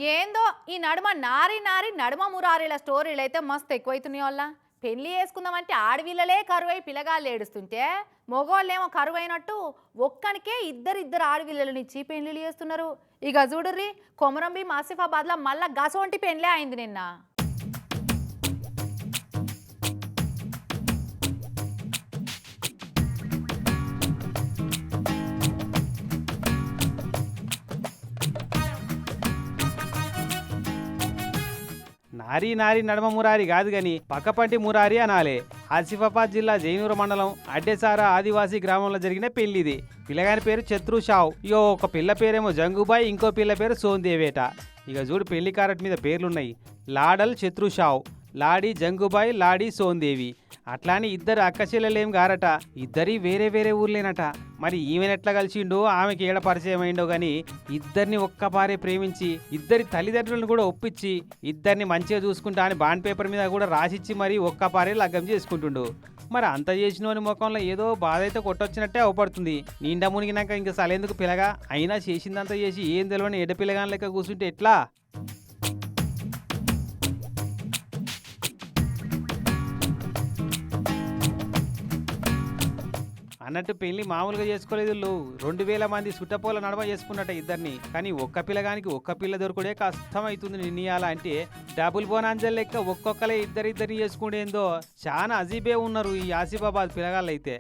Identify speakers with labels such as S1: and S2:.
S1: ఏందో ఈ నడుమ నారి నారి నడుమ మురారీల స్టోరీలు అయితే మస్తు ఎక్కువైతున్నాయి వాళ్ళ. పెళ్లి చేసుకుందామంటే ఆడవిల్లలే కరువై పిల్లగాళ్ళు ఏడుస్తుంటే మగవాళ్ళేమో కరువైనట్టు ఒక్కనికే ఇద్దరు ఆడవిల్లలనిచ్చి పెళ్లిళ్ళు చేస్తున్నారు. ఇక చూడుర్రి కొమరంబి ఆసిఫాబాద్లో మళ్ళా గసొంటి పెళ్లే అయింది నిన్న.
S2: నారీ నారీ నడమ మురారి కాదు గాని పక్కపంటి మురారి అనాలే. ఆసిఫాబాద్ జిల్లా జైనూరు మండలం అడ్డేసారా ఆదివాసీ గ్రామంలో జరిగిన పెళ్లిది. పిల్లగాని పేరు చత్రుషావ్. ఇగో ఒక పిల్ల పేరేమో జంగుబాయ్, ఇంకో పిల్ల పేరు సోందేవేట. ఇక చూడు పెళ్లి కారట్ మీద పేర్లున్నాయి. లాడల్ చత్రుషావ్, లాడి జంగుబాయ్, లాడి సోందేవి. అట్లానే ఇద్దరు అక్క చెల్లెలేం గారట, ఇద్దరి వేరే వేరే ఊర్లేనట. మరి ఈమెనెట్లా కలిసిండో ఆమెకి ఏడ పరిచయం అయిండో గాని ఇద్దరిని ఒక్కపారే ప్రేమించి ఇద్దరి తల్లిదండ్రులను కూడా ఒప్పించి ఇద్దరిని మంచిగా చూసుకుంటా అని బాండ్ పేపర్ మీద కూడా రాసిచ్చి మరి ఒక్కపారే లగ్గం చేసుకుంటుండు. మరి అంత చేసినోని ముఖంలో ఏదో బాధ అయితే కొట్టొచ్చినట్టే అవపడుతుంది. నిండా మునిగినాక ఇంకా సలేందుకు పిల్లగా అయినా చేసిందంతా చేసి ఏం తెలియని ఎడ పిల్లగాని లెక్క కూర్చుంటే ఎట్లా? అన్నట్టు పెళ్లి మామూలుగా చేసుకోలేదు. 2000 మంది సుట్టపోల నడమ చేసుకున్నట్ట ఇద్దరిని. కానీ ఒక్క పిల్లగానికి ఒక్క పిల్ల దొరకడే కష్టమవుతుంది. నిర్ణయాల అంటే డబుల్ బోనాంజల్ లెక్క ఒక్కొక్కలే ఇద్దరిద్దరిని చేసుకుంటేందో చాలా అజీబే ఉన్నారు ఈ ఆసిఫాబాద్ పిల్లగాళ్ళు అయితే.